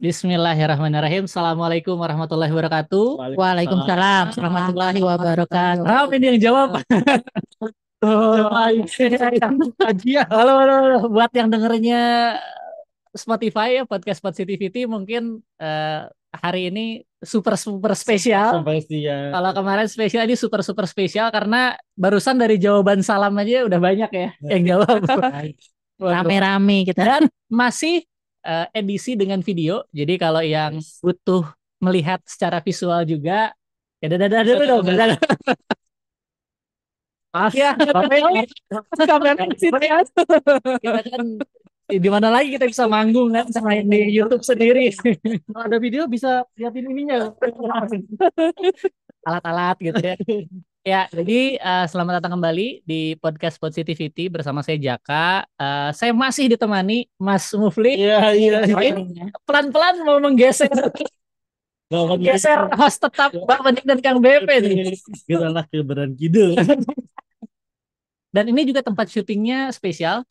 Bismillahirrahmanirrahim. Assalamualaikum warahmatullahi wabarakatuh. Waalaikumsalam warahmatullahi wabarakatuh. Ini yang jawab. Tuh. Halo, halo, halo. Buat yang dengernya Spotify ya, podcast Positivity mungkin hari ini super super spesial. Spesial. Kalau kemarin spesial, ini super super spesial karena barusan dari jawaban salam aja udah banyak ya yang jawab. Rame-rame kita. Dan masih edisi dengan video. Jadi kalau yang butuh melihat secara visual juga, ya dadah dulu dong. Maaf ya, kamera di sini ya. Kita kan di mana lagi kita bisa manggung kan selain di YouTube sendiri. Kalau ada video bisa liatin ininya. Alat-alat gitu ya. Ya, jadi selamat datang kembali di podcast Positivity bersama saya Jaka. Saya masih ditemani Mas Mufli. Iya, iya. Pelan-pelan mau menggeser host tetap Bang Bening dan Kang BP nih. Kita lah ke Beran Kidul. Dan ini juga tempat syutingnya spesial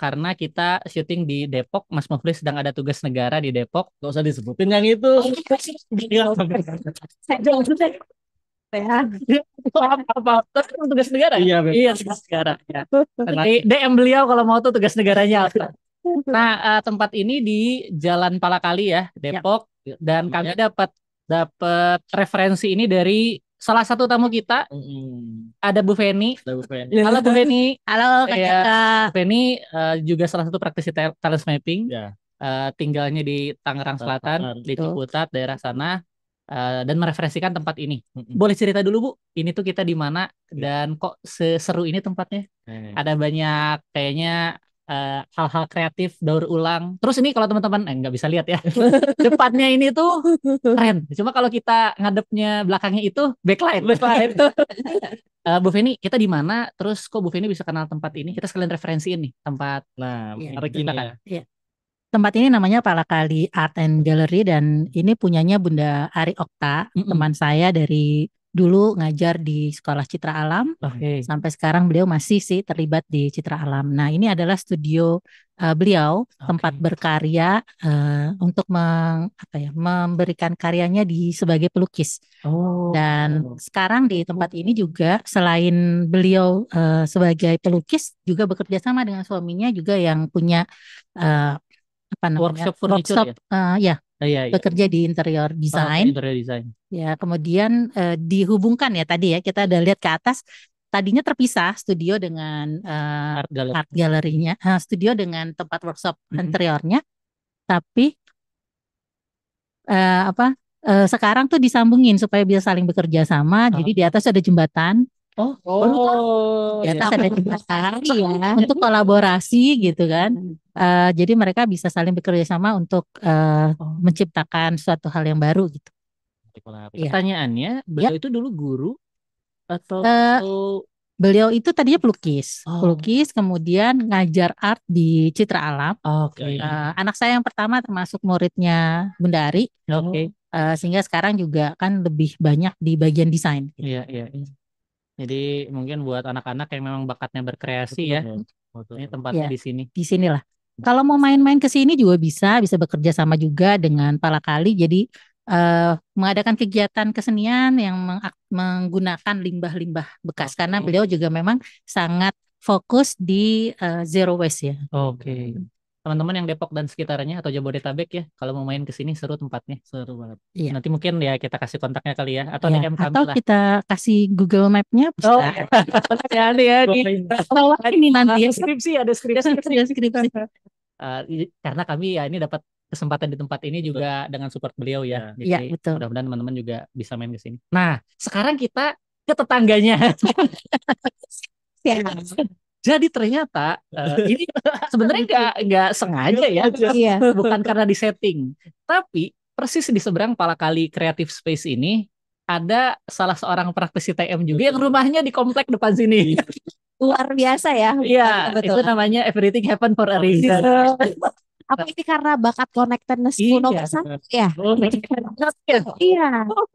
karena kita syuting di Depok. Mas Mufli sedang ada tugas negara di Depok. Gak usah disebutin yang itu. Apa tugas negara? Iya, Beb. Iya, tugas negara. Ya. Nanti DM beliau kalau mau tuh tugas negaranya apa. Nah, tempat ini di Jalan Palakali ya, Depok. Dan kami dapat referensi ini dari salah satu tamu kita, ada Bu Feni. Halo Bu Feni. Halo Kak Jaka. Bu Feni juga salah satu praktisi talent mapping. Ya. Tinggalnya di Tangerang Selatan, di Ciputat, daerah sana. Dan mereferensikan tempat ini. Boleh cerita dulu Bu, ini tuh kita di mana dan kok seseru ini tempatnya? Ada banyak kayaknya hal-hal kreatif, daur ulang. Terus ini kalau teman-teman nggak bisa lihat ya, depannya ini tuh keren. Cuma kalau kita ngadepnya belakangnya itu backlight. Bu Feni, kita di mana? Terus kok Bu Feni bisa kenal tempat ini? Kita sekalian referensiin nih tempat. Nah, Silakan. ya. Tempat ini namanya Palakali Art and Gallery dan ini punyanya Bunda Ari Okta, teman saya dari dulu ngajar di Sekolah Citra Alam. Sampai sekarang beliau masih sih terlibat di Citra Alam. Nah, ini adalah studio beliau, tempat berkarya untuk memberikan karyanya sebagai pelukis. Dan sekarang di tempat ini juga selain beliau sebagai pelukis juga bekerja sama dengan suaminya juga yang punya Workshop furniture ya, iya. bekerja di interior design. Interior design. Ya, kemudian dihubungkan ya tadi ya kita udah lihat ke atas. Tadinya terpisah studio dengan art gallery-nya, studio dengan tempat workshop interiornya. Tapi sekarang tuh disambungin supaya bisa saling bekerja sama. Jadi di atas ada jembatan. Di atas ada jembatan ya untuk kolaborasi gitu kan. Jadi mereka bisa saling bekerja sama untuk menciptakan suatu hal yang baru gitu. Pertanyaannya, beliau itu dulu guru atau beliau itu tadinya pelukis, kemudian ngajar art di Citra Alam. Anak saya yang pertama termasuk muridnya Bunda Ari. Sehingga sekarang juga kan lebih banyak di bagian desain. Iya. Jadi mungkin buat anak-anak yang memang bakatnya berkreasi ya, ini tempatnya di sini. Di sinilah. Kalau mau main-main ke sini juga bisa bekerja sama juga dengan Palakali. Jadi mengadakan kegiatan kesenian yang menggunakan limbah-limbah bekas karena beliau juga memang sangat fokus di zero waste ya. Teman-teman yang Depok dan sekitarnya atau Jabodetabek ya, kalau mau main ke sini seru tempatnya. Seru banget. Iya. Nanti mungkin ya kita kasih kontaknya kali ya, atau DM kami atau lah. kita kasih Google Map-nya bisa. Ini nanti deskripsi. Karena kami ya ini dapat kesempatan di tempat ini juga dengan support beliau ya. Jadi betul. mudah-mudahan teman-teman juga bisa main ke sini. Nah, sekarang kita ke tetangganya. Jadi ternyata ini sebenarnya nggak sengaja ya, bukan karena disetting, tapi persis di seberang Palakali Creative Space ini ada salah seorang praktisi TM juga yang rumahnya di komplek depan sini. Luar biasa ya. Iya, itu namanya Everything Happen for a Reason. Apa ini karena bakat connectedness kuno ya? Iya.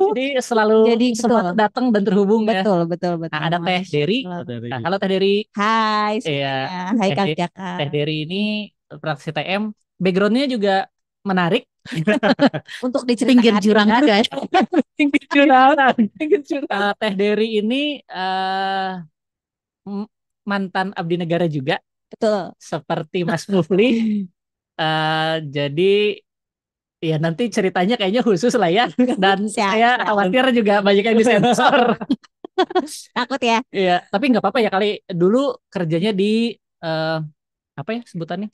Jadi selalu sempat datang dan terhubung ya. Betul. Nah, ada Teh Dery. Halo Teh Dery. Hai. Iya. Hai Kak Jaka. Teh Dery ini praktisi TM. Backgroundnya juga menarik. Untuk Pinggir diceritakan jurang juga. juga. Pinggir jurang. Teh Dery ini mantan abdi negara juga Betul. seperti Mas Mufli. Jadi ya nanti ceritanya kayaknya khusus lah ya, dan saya khawatir juga banyak yang disensor. Takut ya. Iya, tapi nggak apa-apa ya, kali dulu kerjanya di apa ya sebutannya?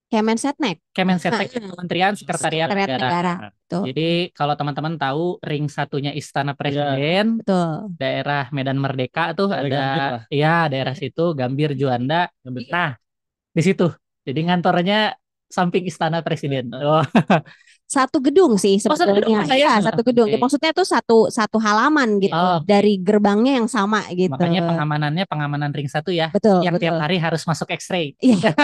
Kemensetnek. Kemensetek, Kementerian Sekretariat Sekretariat Negara. Negara. Betul. Jadi kalau teman-teman tahu ring satunya Istana Presiden, Betul. daerah Medan Merdeka tuh Ada ada, Gambir lah. ya daerah situ Gambir Juanda. Nah, di situ. Jadi ngantornya samping Istana Presiden. Oh. Satu gedung sih Oh, satu gedung, sebetulnya. ya? Satu gedung. Oke. Maksudnya tuh satu halaman gitu. Oh, oke. Dari gerbangnya yang sama gitu. Makanya pengamanan ring satu ya, Betul, yang betul. tiap hari harus masuk X-ray. Iya.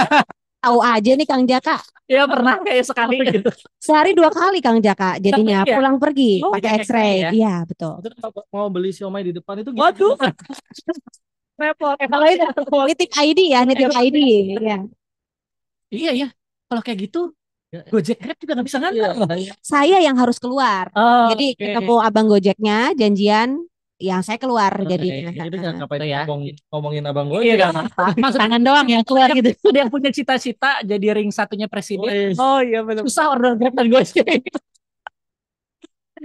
Tahu aja nih Kang Jaka. Ya pernah kayak sekali gitu. Sehari 2 kali Kang Jaka jadinya Iya. pulang pergi Oh, pakai pakai X-ray. X-ray ya? Iya, betul. Mau beli siomay di depan itu Waduh. Repot. Kalau ini Nitip ID ya, nitip ID. Iya. iya ya. Kalau kayak gitu, Gojek Grab juga nggak bisa ngantar. Saya yang harus keluar. Oh, Jadi oke. ketemu abang Gojeknya, janjian yang saya keluar jadinya. Jadi nggak ngapain ya. ngomongin abang gue. Iya, gak apa. Maksud Tangan doang yang keluar gitu. ada yang punya cita-cita jadi ring satunya presiden. Oh iya benar. Susah order Grab dan Gojek.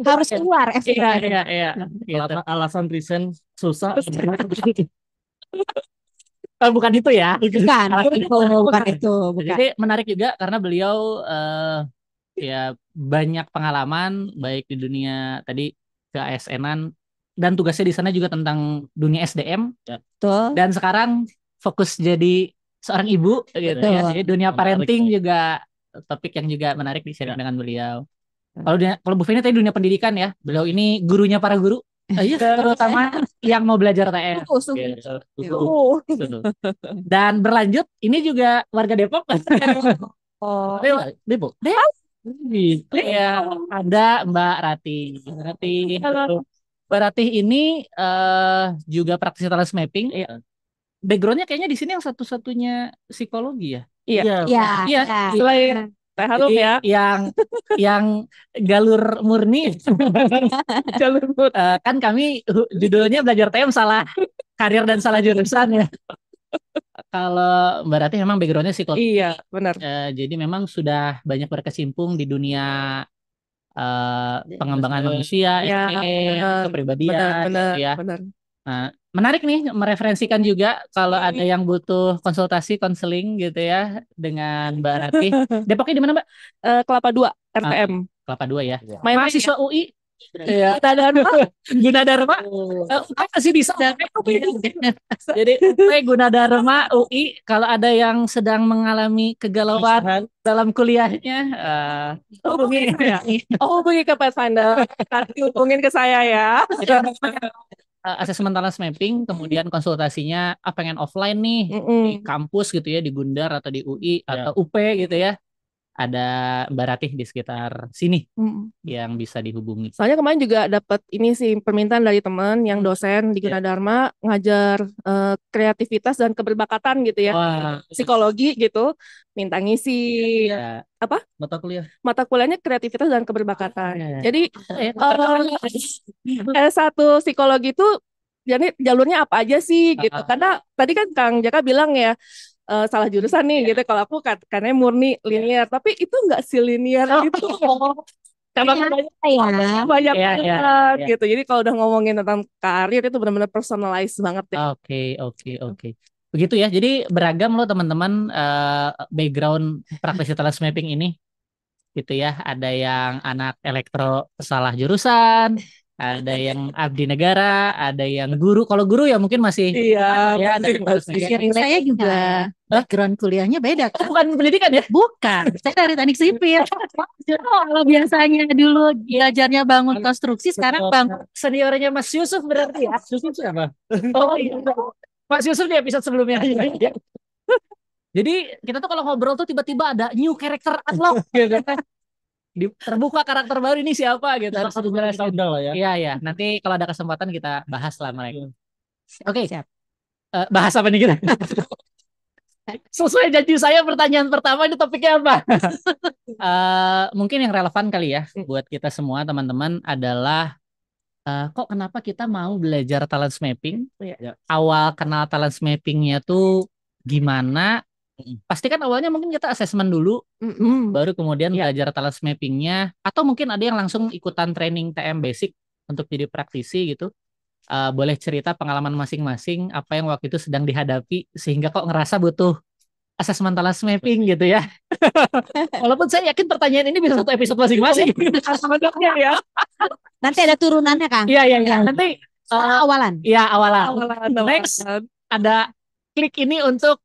Harus keluar Iya, FYI. iya. Gitu. Alasan reason susah. Bukan itu ya. Bukan itu. Bukan. Jadi menarik juga karena beliau ya banyak pengalaman baik di dunia tadi ke ASN-an, dan tugasnya di sana juga tentang dunia SDM. Betul. Dan sekarang fokus jadi seorang ibu gitu ya. Jadi dunia parenting juga topik yang juga menarik di-share dengan beliau. Kalau Bu Feni tadi dunia pendidikan ya. Beliau ini gurunya para guru. Terutama yang mau belajar TF. Dan berlanjut ini juga warga Depok. Oh. Depok. Ya, ada Mbak Rati. Mbak Rati ini juga praktisi talent mapping. Backgroundnya kayaknya di sini yang satu-satunya psikologi ya. Iya. Selain Teh Harum ya. Yang galur murni. Jalur mut. Kan kami judulnya belajar TM salah karir dan salah jurusan ya. Kalau Mbak Rati memang backgroundnya psikologi. Iya, benar. Jadi memang sudah banyak berkecimpung di dunia pengembangan manusia, kepribadian, benar, ya. benar. Nah, menarik nih mereferensikan juga kalau ada yang butuh konsultasi konseling gitu ya dengan Mbak Rati. Depoknya di mana, Mbak? Kelapa 2 RTM. Kelapa 2 ya. Mahasiswa UI. Iya. Gunadarma. Masih bisa. Jadi Gunadarma UI, kalau ada yang sedang mengalami kegalauan dalam kuliahnya, hubungi ke Pathfinder. Nanti hubungin ke saya ya. Asesmen talent mapping, kemudian konsultasinya pengen offline nih di kampus gitu ya, di Gundar atau di UI atau UP gitu ya. Ada Mbak Ratih di sekitar sini yang bisa dihubungi. Soalnya kemarin juga dapat ini sih permintaan dari teman yang dosen di Gunadarma ngajar kreativitas dan keberbakatan gitu ya. Psikologi gitu, minta ngisi apa? Mata kuliahnya kreativitas dan keberbakatan. Jadi S1 psikologi itu jadi jalurnya apa aja sih gitu. Karena tadi kan Kang Jaka bilang ya salah jurusan nih gitu. Kalau aku karena murni linear, tapi itu enggak si-linear gitu. Karena banyak banget gitu. Jadi kalau udah ngomongin tentang karir itu benar-benar personalized banget ya. Oke. Begitu ya. Jadi beragam loh teman-teman background praktisi talent mapping ini. Gitu ya. Ada yang anak elektro salah jurusan, ada yang abdi negara, ada yang guru. Kalau guru ya mungkin masih Saya juga background kuliahnya beda kan? Bukan pendidikan ya? Bukan, saya dari teknik sipil. Kalau biasanya dulu belajarnya bangun konstruksi, sekarang bangun. Seniornya Mas Yusuf berarti ya? Yusuf siapa? Oh iya, Mas Yusuf di episode sebelumnya. Jadi kita tuh kalau ngobrol tuh tiba-tiba ada new character unlock gitu. Terbuka karakter baru, ini siapa gitu. Harus dijelasin. Iya. Nanti kalau ada kesempatan kita bahas lah mereka. Oke. Bahas apa nih kita? Sesuai janji saya pertanyaan pertama ini topiknya apa? Mungkin yang relevan kali ya buat kita semua teman-teman adalah kok kenapa kita mau belajar talent mapping? Iya. Awal kenal talent mappingnya tuh gimana? Pasti kan awalnya mungkin kita assessment dulu, baru kemudian belajar talent mappingnya, atau mungkin ada yang langsung ikutan training TM basic untuk jadi praktisi gitu. Boleh cerita pengalaman masing-masing apa yang waktu itu sedang dihadapi sehingga kok ngerasa butuh assessment talent mapping gitu ya. Walaupun saya yakin pertanyaan ini bisa satu episode masing-masing. Sebenarnya ya. Nanti ada turunannya, Kang. Iya. Nanti Awalan. Iya awalan. Next ada klik ini untuk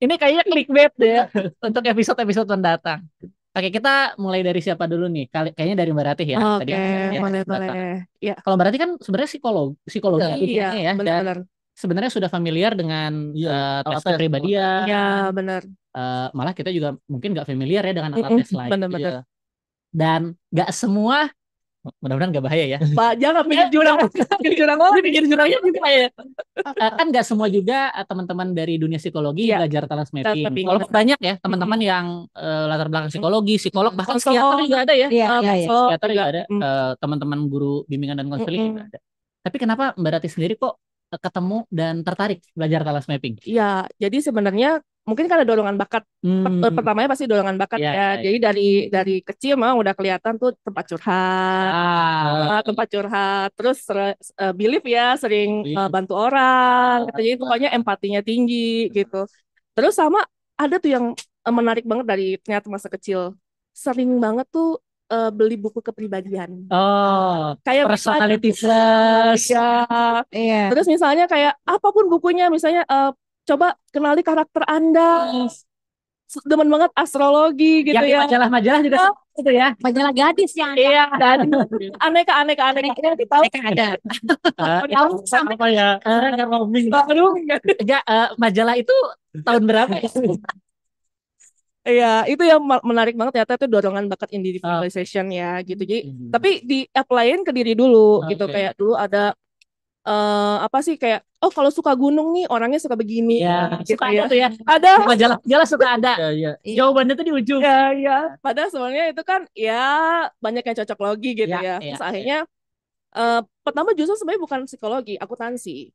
ini kayaknya clickbait deh untuk episode-episode mendatang. Oke, kita mulai dari siapa dulu nih? Kayaknya dari Mbak Ratih ya. Oke, boleh. Ya. Kalau Mbak Ratih kan sebenarnya psikologi Iya, ya. benar. Sebenarnya sudah familiar dengan tes kepribadian. Iya, benar. Malah kita juga mungkin nggak familiar ya dengan alat tes lain. Benar. Dan nggak semua, mudah-mudahan nggak bahaya ya. Pak, jangan pikir jurang. Pikir jurangnya juga ya. Kan nggak semua juga teman-teman dari dunia psikologi belajar talent mapping. Kalau banyak ya teman-teman yang latar belakang psikologi, psikolog, bahkan psikiater juga ada ya. Psikiater juga ada. Teman-teman guru bimbingan dan konseling juga ada. Tapi kenapa Mbak Ratih sendiri kok ketemu dan tertarik belajar talent mapping? Iya, jadi sebenarnya mungkin kan ada dorongan bakat. Pertamanya pasti dorongan bakat ya. Jadi dari kecil mah udah kelihatan tuh tempat curhat. Terus belief ya, sering bantu orang. Jadi pokoknya empatinya tinggi gitu. Terus sama ada tuh yang menarik banget dari ternyata masa kecil. Sering banget tuh beli buku kepribadian. Kayak personality test. Iya. Terus misalnya kayak apapun bukunya, misalnya coba kenali karakter Anda. Demen banget astrologi gitu ya. Majalah-majalah juga itu ya. Majalah gadis yang iya, gadis. Aneka ada. Sama ya. Aduh, majalah itu tahun berapa ya? Iya, itu yang menarik banget ternyata itu dorongan bakat individualization ya gitu. Jadi tapi di apply-in ke diri dulu gitu. Kayak dulu ada apa sih kayak kalau suka gunung nih orangnya suka begini gitu suka ya. Ada tuh ya. Ada majalah suka ada. Jawabannya tuh di ujung. Ya. Padahal sebenarnya itu kan ya banyak yang cocok logi gitu ya. Terus akhirnya pertama justru sebenarnya bukan psikologi, akuntansi.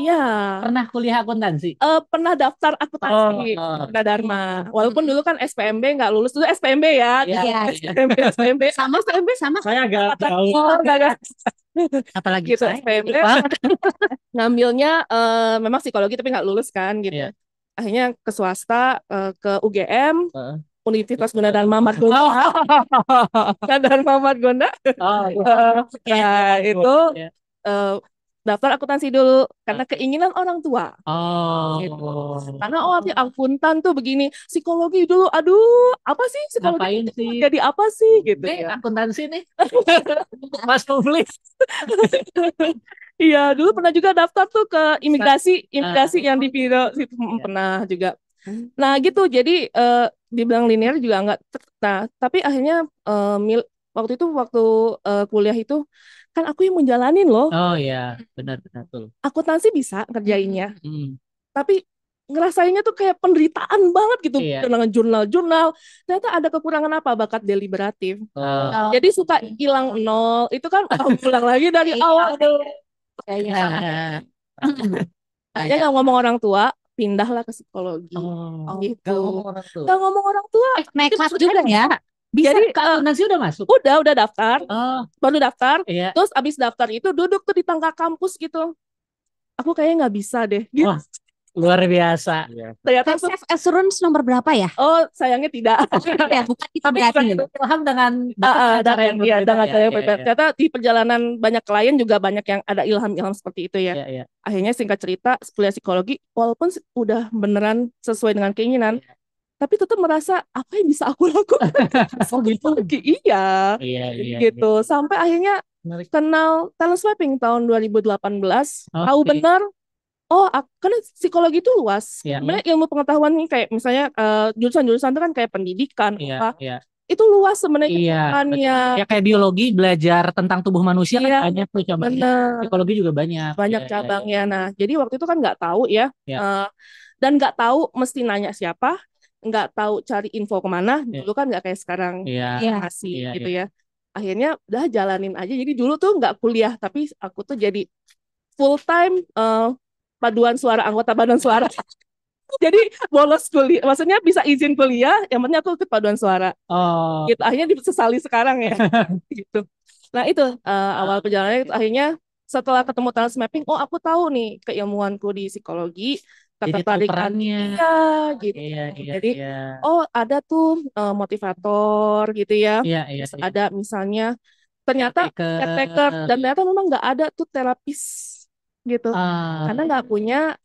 Iya. Pernah kuliah akuntansi? Pernah daftar akuntansi Bunda Dharma. Walaupun dulu kan SPMB nggak lulus, dulu SPMB ya. Iya. SPMB. Sama. Saya agak tahu. Apalagi gitu, SPMB. Ngambilnya memang psikologi tapi nggak lulus kan gitu. Akhirnya ke swasta, ke UGM. Universitas Gunadarma Margonda. Itu daftar akuntansi dulu karena keinginan orang tua. Gitu. Karena akuntan tuh begini, psikologi dulu, aduh, apa sih psikologi? Jadi apa sih gitu ya. Akuntansi nih. Mas publik. Iya, dulu pernah juga daftar tuh ke imigrasi yang di Piro situ pernah juga. Nah, gitu. Jadi dibilang linear juga enggak. Nah, tapi akhirnya waktu kuliah itu kan aku yang menjalanin loh. Oh iya, benar tuh. Akuntansi bisa ngerjainnya. Tapi ngerasainnya tuh kayak penderitaan banget gitu. Dengan jurnal-jurnal. Ternyata ada kekurangan apa? Bakat deliberatif. Jadi suka hilang nol. Itu kan pulang lagi dari awal. Nggak ngomong orang tua, pindahlah ke psikologi. Gitu. Nggak ngomong orang tua. Nekat juga ya. Jadi akuntansi udah masuk? Udah daftar. Baru daftar. Terus abis daftar itu duduk tuh di tangga kampus gitu. Aku kayaknya nggak bisa deh. Gitu. Wah, luar biasa. Ternyata self assurance nomor berapa ya? Sayangnya tidak. Ya, bukan itu tapi ilham dengan cara yang ternyata di perjalanan banyak klien juga banyak yang ada ilham seperti itu ya. Akhirnya singkat cerita kuliah psikologi walaupun udah beneran sesuai dengan keinginan. Tapi tetap merasa apa yang bisa aku lakukan. Iya. Gitu. Sampai akhirnya kenal talent mapping tahun 2018. Tahu benar. Karena psikologi itu luas. Sebenarnya ilmu pengetahuan nih kayak misalnya jurusan-jurusan itu kan kayak pendidikan, itu luas sebenarnya Iya, cakupannya. ya kayak biologi belajar tentang tubuh manusia Iya, kan banyak tuh coba. bener. Psikologi juga banyak. Banyak Iya, cabangnya. Nah, jadi waktu itu kan nggak tahu ya, Iya. Dan nggak tahu mesti nanya siapa, nggak tahu cari info kemana. Iya. Dulu kan nggak kayak sekarang Iya. masih Iya, gitu iya. ya. Akhirnya udah jalanin aja. Jadi dulu tuh nggak kuliah, tapi aku tuh jadi full time paduan suara, anggota badan suara. Jadi bolos kuliah, maksudnya bisa izin kuliah, yang penting aku ikut paduan suara. Oh, Gitu. Akhirnya disesali sekarang ya. Gitu. Nah itu awal perjalanannya itu akhirnya setelah ketemu talent mapping, oh aku tahu nih keilmuanku di psikologi, jadi tahu ketertarikan perannya. iya gitu. Iya, iya, Jadi iya. oh ada tuh motivator gitu ya. Iya, iya, Terus iya. ada misalnya ternyata Caretaker. caretaker dan ternyata memang nggak ada tuh terapis gitu. Ah, Karena nggak punya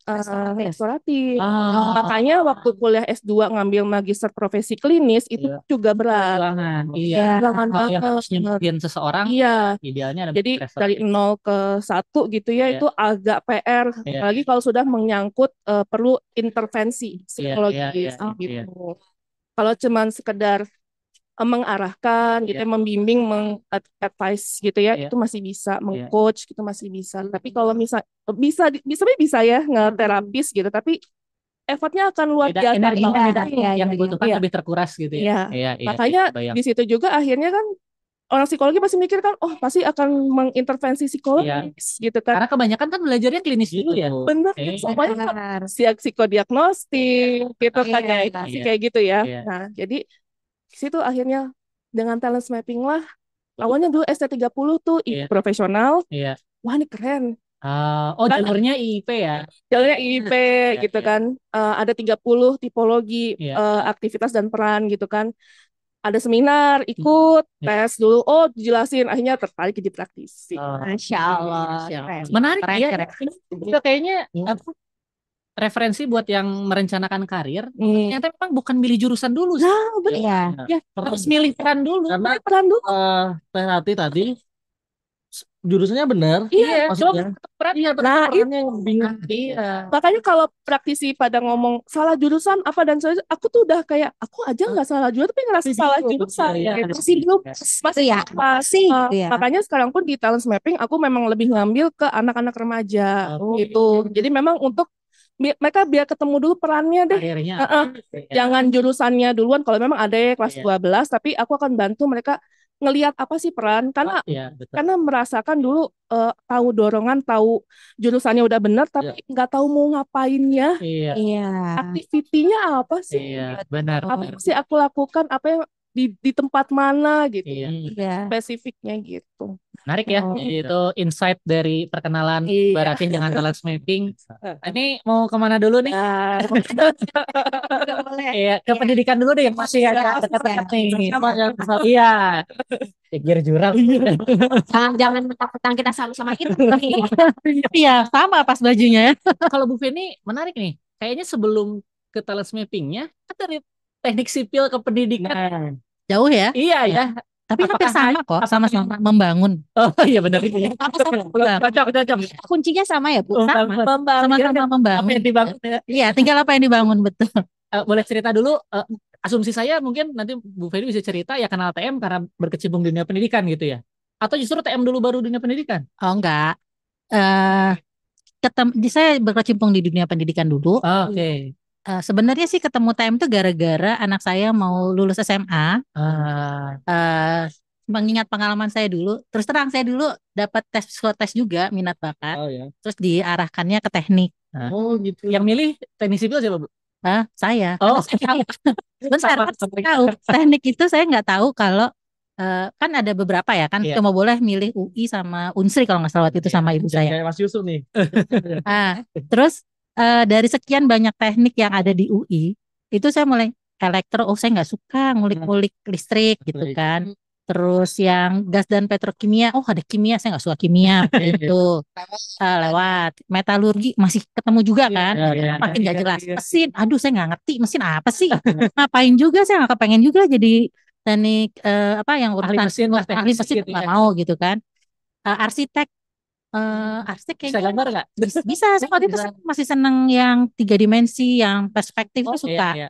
restoratif. ah, Makanya waktu kuliah S2 ngambil magister profesi klinis itu Iya. juga berat. Perjuangan. Iya. Perjuangan Kalau yang banget. harus nyembuhin seseorang, Iya. idealnya ada Jadi restoratif. dari 0 ke 1 gitu ya, Iya. itu agak PR. Iya. Apalagi kalau sudah menyangkut perlu intervensi psikologis iya, gitu. iya. Kalau cuman sekedar mengarahkan gitu Iya. ya, membimbing, mengadvise gitu ya, Iya. itu masih bisa, mengcoach gitu masih bisa. Tapi kalau bisa ya ngeterapis gitu, tapi effortnya akan luar biasa. Energinya beda. Iya, Yang dibutuhkan iya. lebih terkuras gitu ya. Iya. Iya, Makanya kebayang. di situ juga akhirnya kan orang psikologi pasti mikir kan, oh pasti akan mengintervensi psikologis gitu kan. Karena kebanyakan kan belajarnya klinis dulu ya. Bener, semuanya psikodiagnostik gitu kan ya, kayak gitu ya. Iya. Nah, jadi di situ akhirnya dengan talent mapping lah, awalnya dulu ST30 tuh profesional. Iya. Wah ini keren. Oh jalurnya IIP ya. Jalurnya IIP gitu kan. Ada 30 tipologi aktivitas dan peran gitu kan. Ada seminar, ikut, tes dulu, oh dijelasin, akhirnya tertarik jadi praktisi. Masya Allah. Menarik ya. Keren. Itu kayaknya referensi buat yang merencanakan karir. Ternyata memang bukan milih jurusan dulu. Nah, betul. Iya. Harus milih peran dulu. Karena Peran dulu. Teh Rati tadi jurusannya benar. Iya, maksudnya. Iya, nah, perannya yang bingung. Iya. Makanya kalau praktisi pada ngomong salah jurusan apa dan sebagainya, aku tuh udah kayak aku aja nggak salah jurusan tapi ngerasa salah jurusan. Masih belum masih ya. Masih gitu ya. Makanya sekarang pun di talent mapping aku memang lebih ngambil ke anak-anak remaja gitu. Jadi memang untuk mereka biar ketemu dulu perannya deh. Jangan jurusannya duluan. Kalau memang ada ya kelas 12, tapi aku akan bantu mereka ngelihat apa sih peran, karena merasakan dulu tahu dorongan, tahu jurusannya udah benar, tapi nggak tahu mau ngapainnya. Aktivitinya apa sih? Benar. Apa sih aku lakukan? Apa yang di tempat mana gitu? Spesifiknya gitu. Menarik ya, itu insight dari perkenalan Mbak Ratih dengan talent mapping. Ini mau kemana dulu nih? Iya, ke pendidikan dulu deh yang masih agak dekat nih. Iya, pikir jurang. Jangan mentang-mentang kita sama-sama itu. Iya, sama pas bajunya ya. Kalau Bu Feni menarik nih. Kayaknya sebelum ke talent mappingnya, kan dari teknik sipil ke pendidikan. Jauh ya? Iya ya. Tapi hampir sama kok, sama-sama membangun. Oh iya benar itu ya. Cocok. Kuncinya sama ya, Bu? Sama-sama membangun. Apa yang dibangun ya? Iya, tinggal apa yang dibangun, betul. Boleh cerita dulu, asumsi saya mungkin nanti Bu Feni bisa cerita ya kenal TM karena berkecimpung di dunia pendidikan gitu ya. Atau justru TM dulu baru dunia pendidikan? Oh enggak. Saya berkecimpung di dunia pendidikan dulu. Oke. Sebenarnya sih ketemu TM itu gara-gara anak saya mau lulus SMA. Mengingat pengalaman saya dulu, terus terang saya dulu dapat tes psikotes juga minat bakat. Terus diarahkannya ke teknik. Oh gitu. Yang milih teknik sipil siapa Bu? Saya. Oh. Bentar, tahu. Teknik itu saya nggak tahu kalau kan ada beberapa ya kan, cuma boleh milih UI sama Unsri kalau nggak salah waktu itu sama ibu saya. Kayak Mas Yusuf nih. Terus dari sekian banyak teknik yang ada di UI, itu saya mulai elektro, saya nggak suka ngulik-ngulik listrik gitu kan. Terus yang gas dan petrokimia, ada kimia, saya nggak suka kimia gitu. Lewat metalurgi masih ketemu juga kan, makin nggak jelas. Mesin, aduh saya nggak ngerti mesin apa sih, ngapain juga saya nggak kepengen juga jadi teknik yang urusan ahli mesin nggak mau gitu kan. Arsitek Bisa gambar nggak? Bisa, saya waktu itu masih seneng yang 3 dimensi, yang perspektif itu suka. Iya.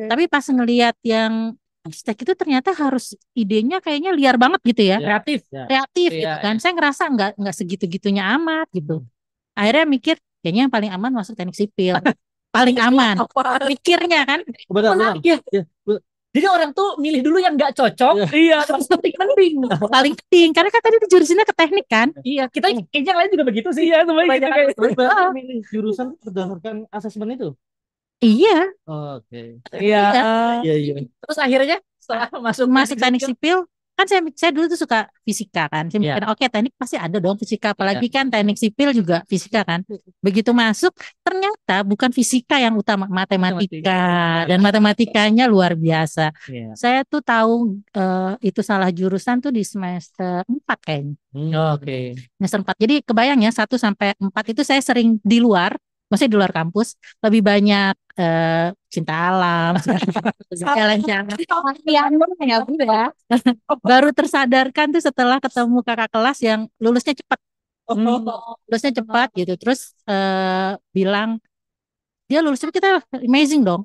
Tapi pas ngelihat yang arsitek itu ternyata harus idenya kayaknya liar banget gitu ya. Kreatif. Kreatif Iya, gitu kan. Saya ngerasa nggak segitu-gitunya amat gitu. Akhirnya mikir kayaknya yang paling aman masuk teknik sipil. Paling aman. Mikirnya kan. Benar. Ya. Jadi orang tuh milih dulu yang nggak cocok. Iya. Terus penting. Paling penting karena kan tadi jurusannya ke teknik kan. Iya, kita kayaknya yang lain juga begitu sih. Iya, semuanya gitu kayak. Berarti milih jurusan berdasarkan asesmen itu. Iya. Oke. Iya. Iya. Terus akhirnya setelah masuk teknik sipil kan saya dulu tuh suka fisika kan. Saya mikir oke, teknik pasti ada dong fisika, apalagi kan teknik sipil juga fisika kan. Begitu masuk ternyata bukan fisika yang utama, matematika dan matematikanya luar biasa. Saya tuh tahu itu salah jurusan tuh di semester 4 kayaknya. Oke. Semester 4. Jadi kebayang ya 1 sampai 4 itu saya sering di luar, maksudnya di luar kampus, lebih banyak cinta alam, jalan-jalan. Ya. Baru tersadarkan tuh setelah ketemu kakak kelas yang lulusnya cepat. Lulusnya cepat gitu. Terus bilang dia lulusnya kita amazing dong.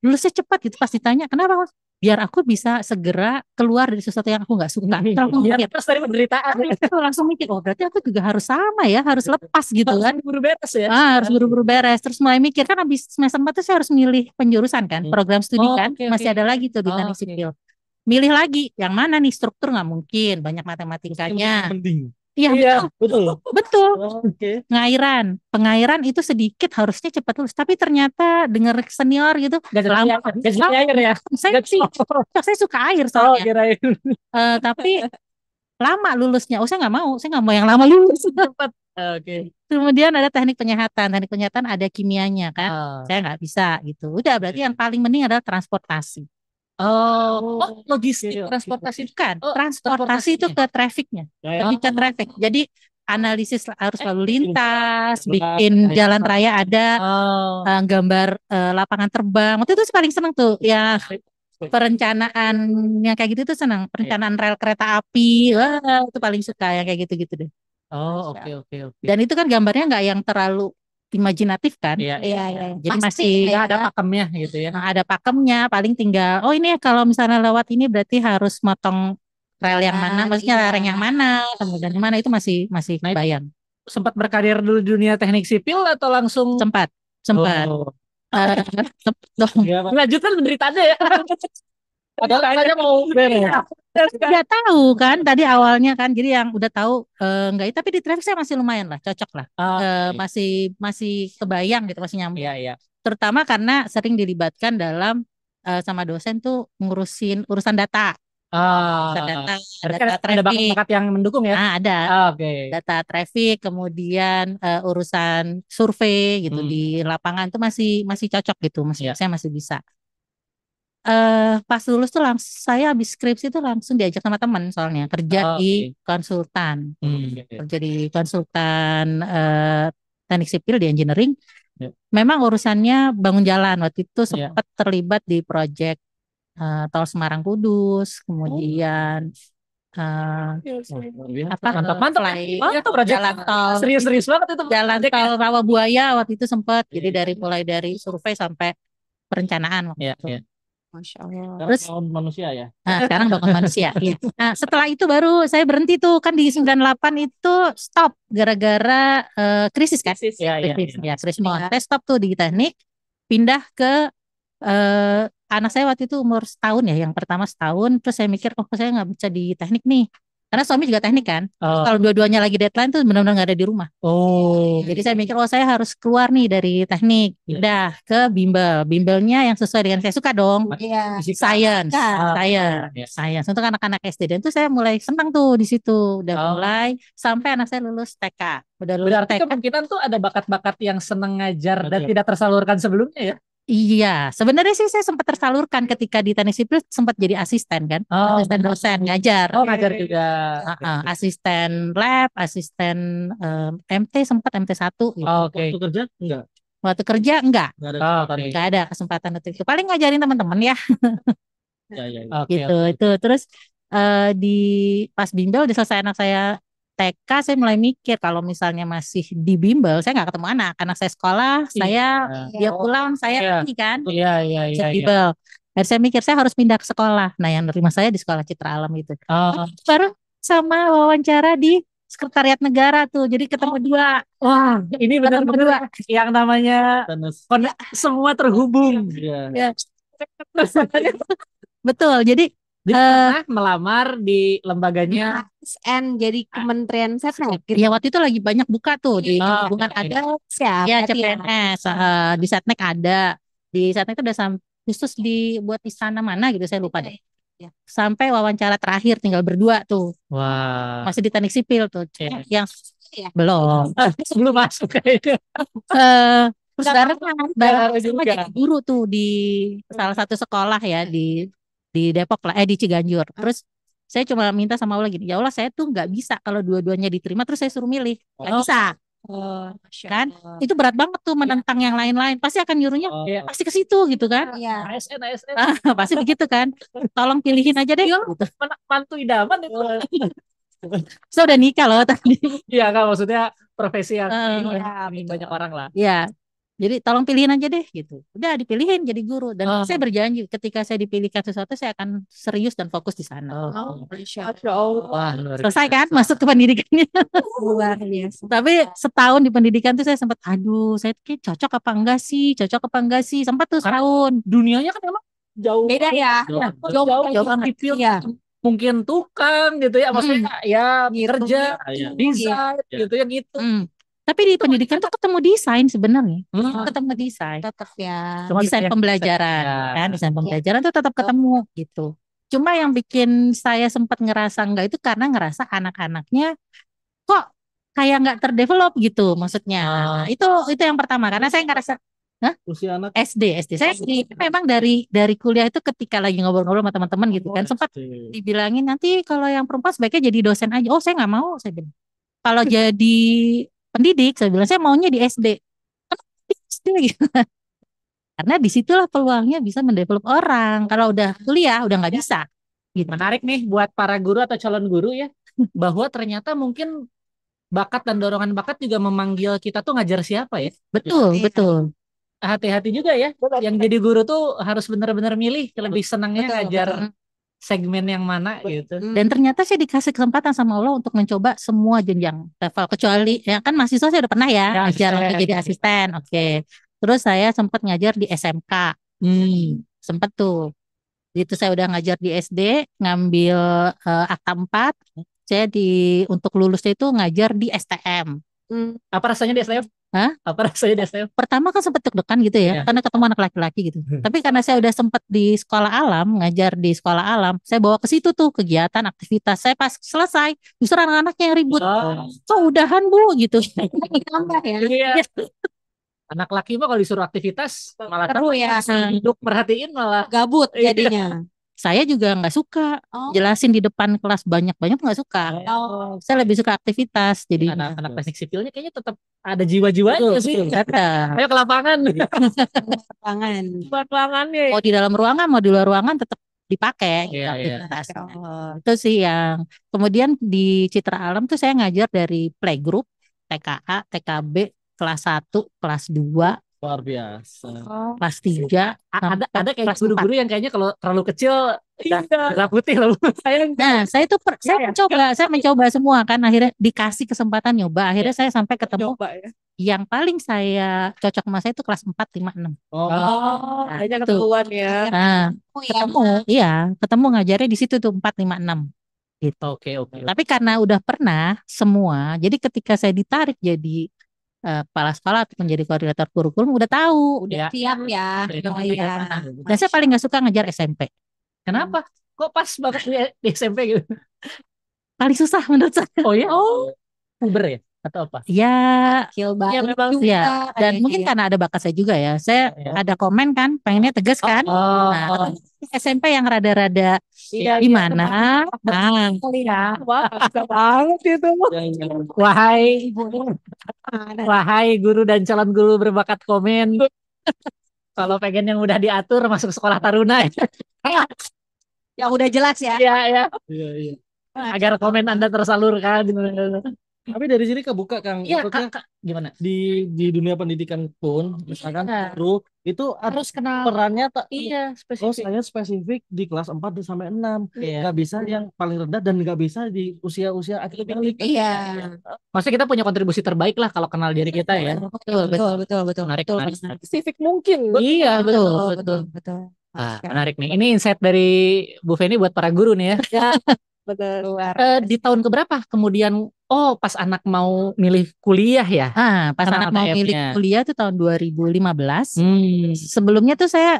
Lulusnya cepat gitu. Pas ditanya kenapa? Biar aku bisa segera keluar dari sesuatu yang aku nggak suka. Biar lepas dari penderitaan. Langsung mikir, oh berarti aku juga harus sama ya, harus lepas gitu kan. Buru-buru beres ya. Harus buru-buru beres. Terus mulai mikir kan habis semester 4 tuh saya harus milih penjurusan kan, program studi kan. Masih ada lagi tuh di teknik sipil. Milih lagi, yang mana nih, struktur nggak mungkin, banyak matematikanya. Iya, betul. Pengairan itu sedikit harusnya cepat lulus, tapi ternyata dengar senior gitu lama. Air ya. Saya suka air soalnya. Tapi lama lulusnya. Saya nggak mau yang lama lulus cepat. Kemudian ada teknik penyihatan ada kimianya kan. Saya nggak bisa gitu. Udah berarti yang paling penting adalah transportasi. Logistik transportasi itu kan. Transportasi itu ke trafficnya. Lebih ke traffic. Jadi analisis arus lalu lintas, bikin jalan raya ada, gambar lapangan terbang. Waktu itu paling seneng tuh ya, perencanaan yang kayak gitu tuh senang. Perencanaan rel kereta api, wah itu paling suka yang kayak gitu-gitu deh. Oke. Dan itu kan gambarnya nggak yang terlalu imajinatif kan? Iya. Jadi masih ada pakemnya gitu ya. Ada pakemnya, paling tinggal ini kalau misalnya lewat ini berarti harus motong rel yang mana, maksudnya lereng yang mana, kemudian mana itu masih kebayang. Sempat berkarir dulu di dunia teknik sipil atau langsung? Sempat. Lanjutkan penderitaannya ya. Padahal saya mau beres. Udah tahu kan tadi awalnya kan, jadi yang udah tahu enggak, tapi di traffic saya masih lumayan lah, cocok lah. Masih kebayang gitu, masih nyambung. Iya. Terutama karena sering dilibatkan dalam sama dosen tuh ngurusin urusan data. Data ada bakat yang mendukung ya? Ada. Data traffic, kemudian urusan survei gitu di lapangan tuh masih cocok gitu, saya masih bisa. Pas lulus tuh saya habis skripsi tuh langsung diajak sama teman soalnya kerja di konsultan. Kerja di konsultan teknik sipil di engineering. Memang urusannya bangun jalan. Waktu itu sempat terlibat di proyek tol Semarang Kudus, kemudian mantap jalan tol serius banget itu, jalan tol Rawabuaya waktu itu sempat. Jadi mulai dari survei sampai perencanaan waktu itu. Masya Allah. Terus bangun manusia ya. Sekarang bangun manusia. Nah, setelah itu baru saya berhenti tuh kan di 98 itu stop gara-gara krisis kan. Krisis. Saya stop tuh di teknik, pindah ke anak saya waktu itu umur setahun ya, yang pertama setahun. Terus saya mikir saya nggak bisa di teknik nih, karena suami juga teknik kan. Kalau dua-duanya lagi deadline tuh benar-benar nggak ada di rumah. Jadi saya mikir saya harus keluar nih dari teknik, pindah ke bimbel. Bimbelnya yang sesuai dengan saya suka dong. Science. Untuk anak-anak SD. Dan tuh saya mulai senang tuh di situ. Udah mulai sampai anak saya lulus TK. Berarti kemungkinan tuh ada bakat-bakat yang senang ngajar dan tidak tersalurkan sebelumnya ya? Iya, sebenarnya sih saya sempat tersalurkan ketika di teknik sipil, sempat jadi asisten kan, asisten dosen ngajar. Ngajar juga. Asisten lab, asisten MT sempat MT1 gitu. Waktu kerja enggak? Waktu kerja enggak. Enggak ada kesempatan itu. Paling ngajarin teman-teman ya. Gitu. Itu terus di pas bimbel selesai anak saya TK, saya mulai mikir kalau misalnya masih di bimbel, saya nggak ketemu anak saya sekolah, dia pulang, saya ini kan, bimbel. Dan saya mikir saya harus pindah ke sekolah. Nah, yang nerima saya di sekolah Citra Alam itu. Baru sama wawancara di Sekretariat Negara tuh. Jadi ketemu dua. Wah, ini benar-benar yang namanya semua terhubung. Ya. Betul. Jadi pernah melamar di lembaganya ASN jadi Kementerian Setnek gitu. ya waktu itu lagi banyak buka tuh di hubungan ada Siap. ya CPNS di Setnek ada. Di Setnek itu udah khusus dibuat istana mana gitu saya lupa deh. Ya. Sampai wawancara terakhir tinggal berdua tuh. Wah. Masih di teknik sipil tuh. Yang belum. Belum masuk kayaknya. Terus sekarang sama jadi guru tuh di salah satu sekolah ya di Depok lah, di Ciganjur. Terus saya cuma minta sama Allah gini, ya Allah saya tuh nggak bisa kalau dua-duanya diterima terus saya suruh milih, nggak bisa. Kan itu berat banget tuh menentang yang lain-lain, pasti akan nyuruhnya pasti ke situ gitu kan. ASN pasti begitu kan, tolong pilihin aja deh gitu. Mantu idaman itu. Saya udah nikah loh tadi. Iya kan, maksudnya profesi yang banyak orang lah. Iya, jadi tolong pilihin aja deh gitu. Udah dipilihin jadi guru dan saya berjanji ketika saya dipilihkan sesuatu saya akan serius dan fokus di sana. Masya Allah. Wah, selesai kan masuk ke pendidikannya. Luar biasa. Tapi setahun di pendidikan tuh saya sempat aduh saya kayak cocok apa enggak sih sempat tuh setahun. Dunianya kan emang jauh Beda ya. Jauh banget. Iya. Mungkin tukang gitu ya, maksudnya ya kerja desain gitu ya gitu. Tapi di pendidikan tuh ketemu desain sebenarnya. Ketemu desain. Tetap ya. Desain pembelajaran kan, desain pembelajaran tuh tetap ketemu gitu. Cuma yang bikin saya sempat ngerasa enggak itu karena ngerasa anak-anaknya kok kayak nggak terdevelop gitu maksudnya. Itu yang pertama karena saya ngerasa usia anak SD saya memang dari kuliah itu ketika lagi ngobrol-ngobrol sama teman-teman gitu kan sempat dibilangin nanti kalau yang perempuan sebaiknya jadi dosen aja. Oh saya nggak mau, saya bilang kalau jadi pendidik saya bilang saya maunya di SD. Di SD gitu. Karena disitulah peluangnya bisa mendevelop orang. Kalau udah kuliah udah nggak bisa. Gitu. Menarik nih buat para guru atau calon guru ya, bahwa ternyata mungkin bakat dan dorongan bakat juga memanggil kita tuh ngajar siapa ya. Betul. Hati-hati juga ya. Yang jadi guru tuh harus benar-benar milih lebih senangnya ngajar segmen yang mana gitu. Dan ternyata saya dikasih kesempatan sama Allah untuk mencoba semua jenjang level kecuali ya kan mahasiswa saya udah pernah ya ngajar jadi asisten. Oke. Terus saya sempat ngajar di SMK. Sempat tuh. Itu saya udah ngajar di SD, ngambil akta 4. Saya untuk lulusnya itu ngajar di STM. Apa rasanya di STM? Apa rasanya di STM? Pertama kan sempat deg-degan gitu ya, karena ketemu anak laki-laki gitu. Tapi karena saya udah sempat di sekolah alam, ngajar di sekolah alam, saya bawa ke situ tuh kegiatan, aktivitas. Saya pas selesai, justru anak-anaknya yang ribut. Udahan Bu gitu. Tambah ya. Iya. Anak laki mah kalau disuruh aktivitas malah Seru ya. duduk merhatiin malah Gabut jadinya. Saya juga nggak suka jelasin di depan kelas banyak-banyak nggak suka. Saya lebih suka aktivitas. Jadi anak teknik sipilnya kayaknya tetap ada jiwa-jiwanya sih. Ayo ke lapangan. Lapangannya. Mau di dalam ruangan, mau di luar ruangan tetap dipakai. Itu sih yang. Kemudian di Citra Alam tuh saya ngajar dari playgroup, TKA, TKB, kelas 1, kelas 2. luar biasa. Kelas 3 ada kayak guru-guru yang kayaknya kalau terlalu kecil merah putih loh. Nah, saya mencoba semua kan akhirnya dikasih kesempatan nyoba. Akhirnya saya sampai ketemu yang paling saya cocok sama saya itu kelas 4, 5, 6. Hanya ketemuan ya. Nah, ketemu ngajarnya di situ tuh 4, 5, 6. Gitu. Oke. Tapi karena udah pernah semua, jadi ketika saya ditarik jadi kepala sekolah atau menjadi koordinator kurikulum udah tahu, udah siap ya. Dan saya paling nggak suka ngajar SMP. Kenapa? Kok pas banget di SMP gitu? Paling susah menurut saya. Oh ya? Puber ya? Atau apa? Ya, memang ya. Dan mungkin karena ada bakat saya juga ya. Saya ada komen kan, pengennya tegas kan. Nah, SMP yang rada-rada gimana? Wah, bisa banget itu. Wahai guru dan calon guru berbakat komen. Kalau pengen yang udah diatur masuk sekolah taruna yang udah jelas ya. Iya. Agar komen Anda tersalurkan. Tapi dari sini kebuka Kang. Iya, Maksudnya Kak, gimana? di dunia pendidikan pun misalkan Iya. guru itu Harus kenal. perannya Iya, oh spesifik. saya spesifik di kelas 4 sampai 6. Iya. Nggak bisa yang paling rendah dan nggak bisa di usia-usia akademik. Iya. Maksudnya kita punya kontribusi terbaik lah kalau kenal diri kita ya. Betul. Menarik. Spesifik mungkin. Iya, betul. Menarik nih. Ini insight dari Bu Feni buat para guru nih ya. Ya, benar. Di tahun keberapa kemudian pas anak mau milih kuliah ya? Pas Kenal anak mau milih ATF-nya. kuliah tuh tahun 2015. Sebelumnya tuh saya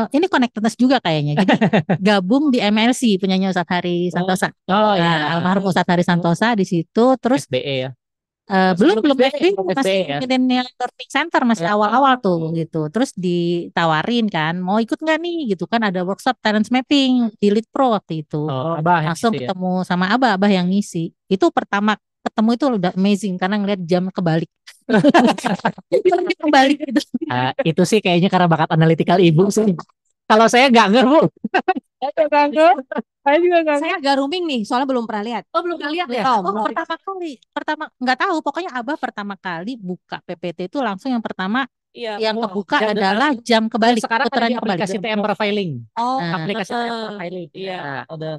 ini Connectedness juga kayaknya. Jadi gabung di MLC punyanya Ustadz Hari Santosa. Oh Nah, ya. almarhum Ustadz Hari Santosa di situ. Terus SBE ya. belum SBE masih ya. Millennial Learning Center masih awal-awal tuh gitu. Terus ditawarin kan, mau ikut nggak nih gitu kan, ada workshop talent mapping di Lead Pro waktu itu. Abah yang Langsung ngisi ya. ketemu sama Abah yang ngisi. Itu pertama ketemu itu udah amazing karena ngeliat jam kebalik. Kebalik gitu. Itu sih kayaknya karena bakat analytical ibu sih. Kalau saya nggak ngerti Bu. Saya juga nggak. Saya agak rooming nih, soalnya belum pernah lihat. Belum lihat ya? Belum. Pertama nggak tahu, pokoknya Abah pertama kali buka PPT itu langsung yang pertama Iya. yang kebuka Ya, adalah jam kebalik. Sekarang ada putaran di kebalik. aplikasi TM Profiling. Oh, Aplikasi TM Profiling. Iya. Ada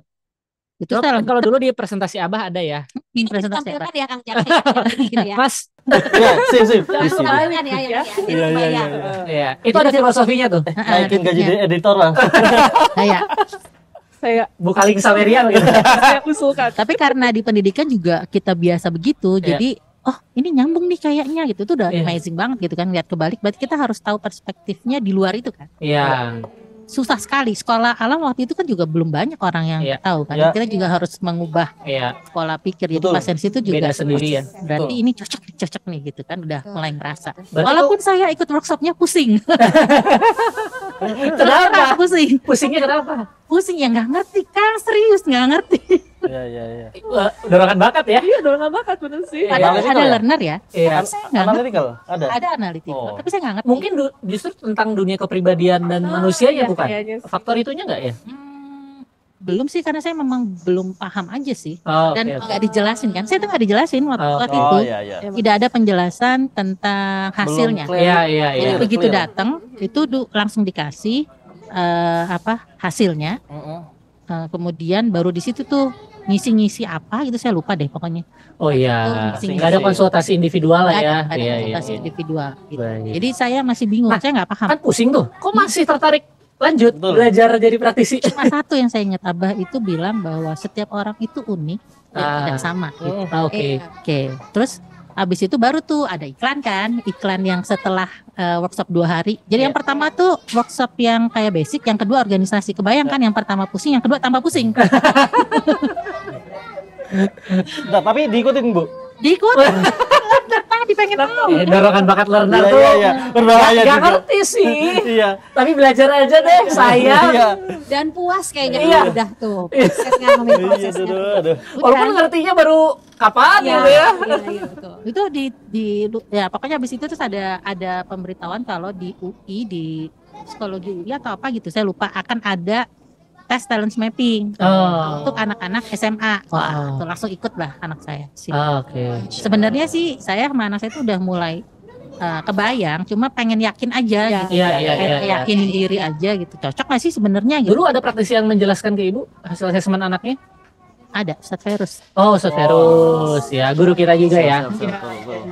Itu Kalau saya kalau dulu di presentasi Abah ada ya. langsung presentasi Abah. ditampilkan ya Kang Jaka gitu ya. Mas, ya, sip. Di sini. Kalian ya. Iya. ya, itu ada filosofinya tuh. Naikin gaji editor lah. Ya. Saya Buka link Saweria gitu. saya usulkan. Tapi karena di pendidikan juga kita biasa begitu, Iya. jadi ini nyambung nih kayaknya gitu. Itu udah Iya. amazing banget gitu kan, lihat kebalik. Berarti kita harus tahu perspektifnya di luar itu kan. Iya. Susah sekali. Sekolah alam waktu itu kan juga belum banyak orang yang Iya. tahu kan. Iya. Kita juga harus mengubah Iya. pola pikir. Jadi Betul. pasien situ juga Beda sendiri ya. berarti Betul. ini cocok nih gitu kan, udah mulai ngerasa. Berarti Walaupun saya ikut workshopnya pusing. Kenapa? pusing? Pusingnya kenapa? Pusing ya nggak ngerti kan, serius nggak ngerti. Iya. Dorongan bakat ya? Iya, udah nggak bakat bener sih. Iya. Ada Analytical ya? learner ya. Iya. Saya nggak ngerti. Analytical ada. Ada analitikal, Oh. tapi saya nggak ngerti. Mungkin justru tentang dunia kepribadian dan manusianya iya, bukan? kayaknya sih. Faktor itunya enggak ya? Belum sih, karena saya memang belum paham aja sih. Oh, Dan oke. nggak dijelasin kan. Saya tuh nggak dijelasin waktu itu. Oh iya. Tidak ada penjelasan tentang hasilnya. Iya. Jadi Iya. begitu Clear. datang itu langsung dikasih hasilnya. Kemudian baru di situ tuh ngisi apa gitu, saya lupa deh pokoknya. Oh iya. Ngisi-ngisi. Nggak ada konsultasi individual lah ya. Nggak ada Iya. konsultasi individual gitu. Baik. Jadi saya masih bingung, Nah, saya nggak paham. Kan pusing tuh. Kok masih tertarik lanjut Betul. belajar jadi praktisi? Cuma satu yang saya ingat, Abah itu bilang bahwa setiap orang itu unik dan tidak sama gitu. Oke. Oke, terus habis itu baru tuh ada iklan kan, iklan yang setelah workshop 2 hari. Jadi yang pertama tuh workshop yang kayak basic, yang kedua organisasi. Kebayangkan yang pertama pusing, yang kedua tambah pusing. Nah, tapi diikutin Bu. Diikut. Tadi pengen tahu. Dorongan bakat learner tuh. Iya. Berbahaya Gak juga. ngerti sih. Iya. Tapi belajar aja deh, saya. Iya. Dan puas kayaknya Iya. udah tuh. Prosesnya ngomongin Iya, prosesnya. aduh. Walaupun ngertinya baru kapan Iya, gitu ya. iya, betul. Itu ya pokoknya habis itu terus ada pemberitahuan kalau di UI, di psikologi UI atau apa gitu, saya lupa, akan ada tes talent mapping untuk anak-anak SMA. Wah, tuh langsung ikut lah anak saya. Oke. Sebenarnya sih saya sama anak saya itu udah mulai kebayang, cuma pengen yakin aja gitu. Iya. Pengen yakinin diri aja gitu. Cocok nggak sih sebenarnya gitu? Dulu ada praktisi yang menjelaskan ke ibu hasil asesmen anaknya? Ada Ustadz Ferus. Oh, Ustadz Ferus ya, guru kita juga ya. Betul.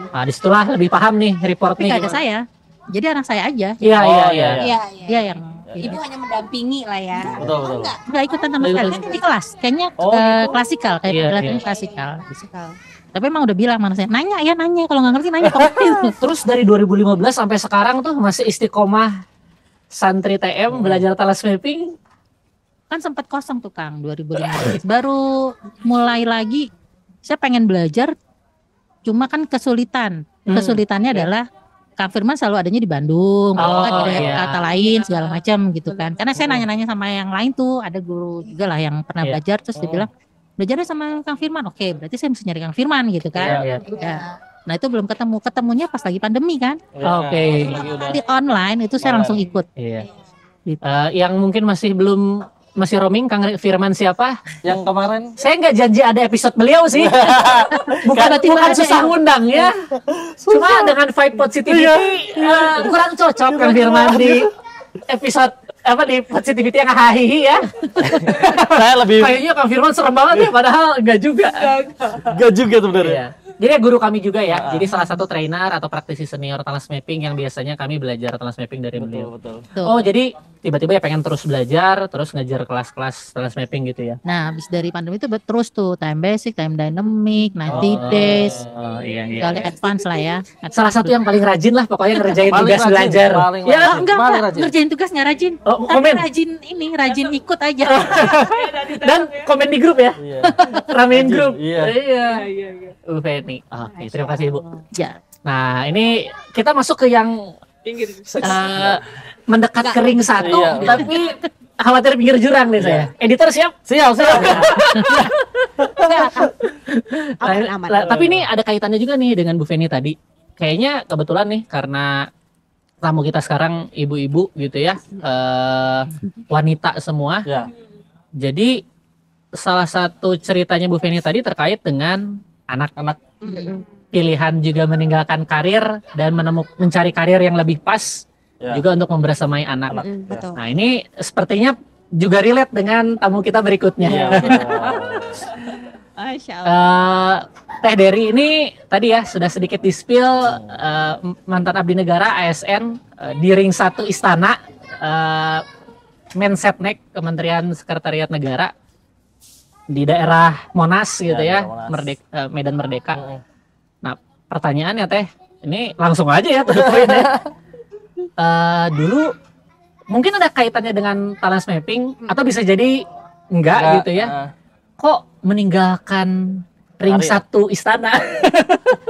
Nah, disitulah lebih paham nih Tapi reportnya. nggak ada gimana. saya. Jadi anak saya aja. Iya. Iya, Dia yang Ibu hanya mendampingi lah ya. Betul. nggak ikutan sama sekali. Kan di kelas, kayaknya Oh, gitu. klasikal, kayak Iya, pelajaran iya. klasikal. Tapi emang udah bilang mana saya, nanya, kalau nggak ngerti nanya kok. Terus dari 2015 sampai sekarang tuh masih istiqomah santri TM belajar talas mapping. Kan sempat kosong tuh Kang 2015. Baru mulai lagi, saya pengen belajar, cuma kan kesulitan. Kesulitannya adalah Kang Firman selalu adanya di Bandung, kan ada kata lain segala macam gitu kan. Karena saya nanya-nanya sama yang lain tuh, ada guru juga lah yang pernah belajar, terus dia bilang belajarnya sama Kang Firman. Oke, berarti saya mesti nyari Kang Firman gitu kan. Iya. Ya. Nah itu belum ketemunya pas lagi pandemi kan. Oke. Di online itu saya langsung ikut. Iya. Gitu. Yang mungkin masih belum masih roaming Kang Firman siapa? Yang kemarin Saya nggak janji ada episode beliau sih. bukan susah ngundang ya. Cuma dengan vibe positivity kurang cocok Kang Firman di episode di positivity yang hahihi ya. saya lebih Kayaknya Kang Firman serem banget ya, padahal enggak juga. enggak juga sebenarnya. Iya. Jadi guru kami juga ya. Jadi salah satu trainer atau praktisi senior talent mapping yang biasanya kami belajar talent mapping dari beliau. Betul. Oh, jadi tiba-tiba ya pengen terus belajar, terus ngajar kelas-kelas talent mapping gitu ya. Nah, habis dari pandemi itu terus tuh time basic, time dynamic, 90 days, Oh, iya. kali advance lah ya. Salah satu yang paling rajin lah pokoknya ngerjain Paling tugas rajin, belajar. paling Ya, rajin. Enggak, Paling rajin. ngerjain tugas nggak rajin. Oh, Tapi komen. rajin ikut aja. Dan komen di grup ya. Iya. Ramein Rajin, grup. iya. Feni. Oke, terima kasih Bu. Ya. Nah, ini kita masuk ke yang mendekat kering satu, Iya. tapi khawatir pinggir jurang nih saya. Editor siap? Siap. Aman. Tapi ini ada kaitannya juga nih dengan Bu Feni tadi. Kayaknya kebetulan nih karena tamu kita sekarang ibu-ibu gitu ya, wanita semua. Ya. Jadi salah satu ceritanya Bu Feni tadi terkait dengan anak-anak, pilihan juga meninggalkan karir dan mencari karir yang lebih pas Ya. juga untuk membersamai anak. Betul. Nah, ini sepertinya juga relate dengan tamu kita berikutnya. Iya. Masya Allah. Teh Dery ini tadi ya sudah sedikit di-spill, mantan abdi negara ASN di ring 1 Istana, Mensetnek Kementerian Sekretariat Negara di daerah Monas gitu ya, Monas. Medan Merdeka. Nah, pertanyaannya Teh, ini langsung aja ya to the point ya. Dulu mungkin ada kaitannya dengan talent mapping atau bisa jadi enggak gitu ya. Kok meninggalkan ring Karir. 1 Istana?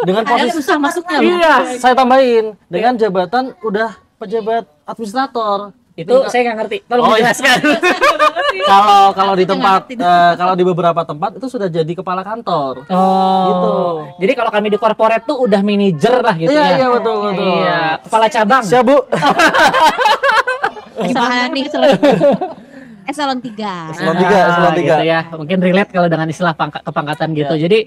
Dengan Ada posisi susah masuknya loh. Iya, saya tambahin dengan jabatan udah pejabat administrator. itu saya nggak ngerti. Tolong Oh, iya. dijelaskan. Kalau di tempat kalau di beberapa tempat itu sudah jadi kepala kantor. Oh, Gitu. Jadi kalau kami di corporate tuh udah manajer lah gitu ya. Iya betul. Iya, kepala cabang. Siap, Bu. Gimana nih eselon 3. Eselon 3, eselon 3. Gitu ya. Mungkin relate kalau dengan istilah kepangkatan gitu. Iya. Jadi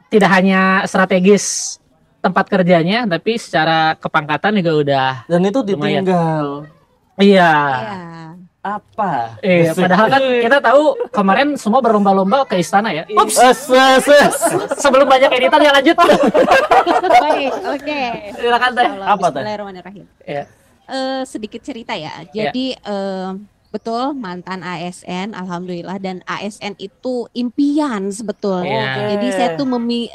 tidak hanya strategis tempat kerjanya, tapi secara kepangkatan juga udah. Dan itu Lumayan. ditinggal. Iya. Iya. Apa? Padahal kan kita tahu kemarin semua berlomba-lomba ke istana ya. Ups, sebelum banyak editan yang lanjut. Baik, oke. Silakan Teh. Apa, Teh? Bismillahirrahmanirrahim. Iya. Sedikit cerita ya. Jadi betul mantan ASN, alhamdulillah, dan ASN itu impian sebetulnya. Iya. Jadi saya tuh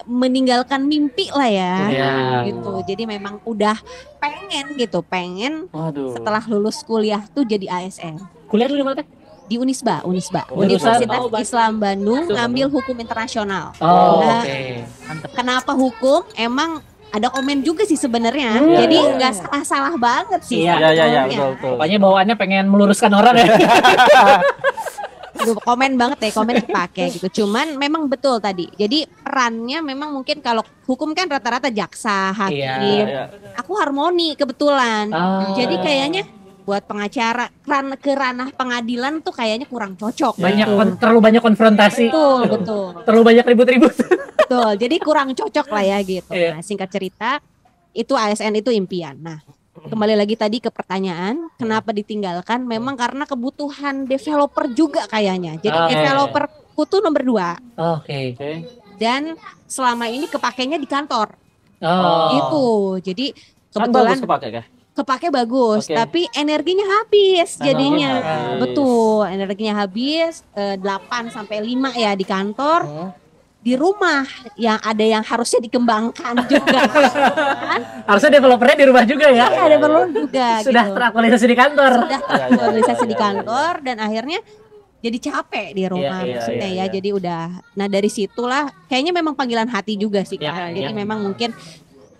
meninggalkan mimpi lah ya. Iya. Gitu. Jadi memang udah pengen Waduh. setelah lulus kuliah tuh jadi ASN. Kuliah dulu di mana Teh? Di Unisba. Jurusan? Universitas Oh, Islam Bandung, ngambil hukum internasional. Oh, Nah, oke. Kenapa hukum? Emang ada komen juga sih sebenarnya. Iya, Jadi iya. nggak salah banget sih. Iya, Iya, sebetulnya. betul. Pokoknya bawaannya pengen meluruskan orang ya. Aduh, komen banget deh, komen kepake gitu. Cuman memang betul tadi. Jadi perannya memang mungkin kalau hukum kan rata-rata jaksa, hakim. Iya. Aku harmoni kebetulan. Oh. Jadi kayaknya buat pengacara ke ranah pengadilan tuh kayaknya kurang cocok. Terlalu banyak konfrontasi. Betul. Terlalu banyak ribut-ribut. Betul. Jadi kurang cocok lah ya gitu. Iya. Nah, singkat cerita, itu ASN itu impian. Nah, kembali lagi tadi ke pertanyaan, kenapa ditinggalkan? Memang karena kebutuhan developer juga kayaknya. Jadi Oke. developerku tuh nomor 2. Oke. Dan selama ini kepakainya di kantor. Oh. Gitu. Jadi Kan kebetulan bagus kepake kah? kepake bagus, Oke. tapi energinya habis jadinya. habis. Betul, energinya habis 8 sampai 5 ya di kantor. Di rumah yang ada yang harusnya dikembangkan juga. Harusnya developernya di rumah juga ya. Ada perlu juga Sudah gitu. teraktualisasi di kantor. Sudah terorganisasi di kantor dan akhirnya jadi capek di rumah Iya, maksudnya iya. ya. Jadi udah, nah dari situlah kayaknya memang panggilan hati juga sih Iya, kan. iya. Jadi memang mungkin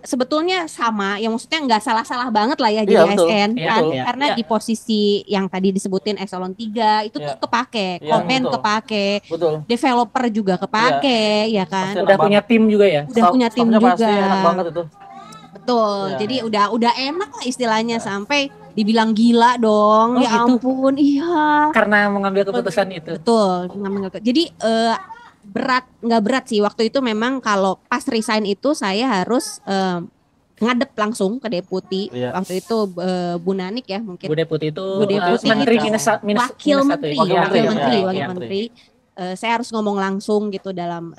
sebetulnya sama, yang maksudnya nggak salah-salah banget lah ya Iya, jadi betul. ASN Iya, kan, betul. karena Iya. di posisi yang tadi disebutin eselon 3 itu tuh Iya. kepake, Iya, komen betul. kepake, Betul. developer juga kepake, ya kan. Pasti Udah punya tim juga ya. Udah punya tim Stoknya juga. pasti enak banget itu. Betul. Iya. Jadi udah enak lah istilahnya sampai dibilang gila dong. Oh, Ya gitu? ampun, iya. Karena mengambil keputusan itu. Betul. Jadi nggak berat sih waktu itu. Memang kalau pas resign itu saya harus ngadep langsung ke deputi. Iya. Waktu itu Bu Nanik ya mungkin. Bu Deputi itu Bu Deputi menteri itu minus wakil minus menteri, satu ya? wakil Iya, menteri. Saya harus ngomong langsung gitu dalam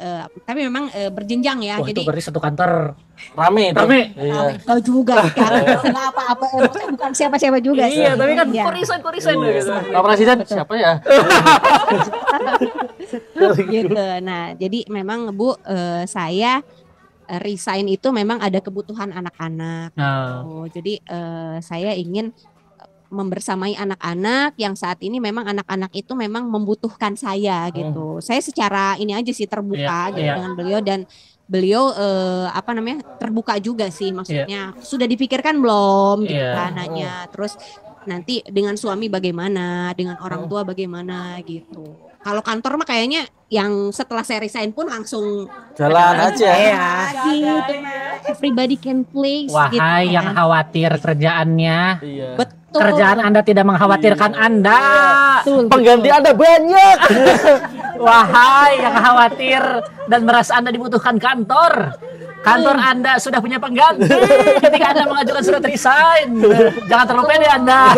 tapi memang berjenjang ya. Wah, itu Jadi berarti satu kantor Rame itu. rame. Iya. tahu juga kan nggak apa-apa, maksudnya bukan siapa-siapa juga sih. Iya, tapi kan Iya. kok resign gitu. Pak Presiden siapa ya? Gitu. Nah, jadi memang Bu saya resign itu memang ada kebutuhan anak-anak. Oh. Jadi saya ingin membersamai anak-anak yang saat ini memang anak-anak itu memang membutuhkan saya gitu. Saya secara ini aja sih terbuka gitu dengan beliau, dan beliau terbuka juga sih, maksudnya sudah dipikirkan belum gitu kan, nanya. Terus nanti dengan suami bagaimana, dengan orang tua bagaimana gitu. Kalau kantor mah kayaknya yang setelah saya resign pun langsung Jalan aja. gitu. Everybody can play. Wahai yang khawatir kerjaannya, Iya. Betul. kerjaan Anda tidak mengkhawatirkan Anda. Betul. Pengganti Anda banyak. Wahai yang khawatir dan merasa Anda dibutuhkan kantor Anda sudah punya pengganti ketika Anda mengajukan surat resign. Jangan terlalu pede Anda.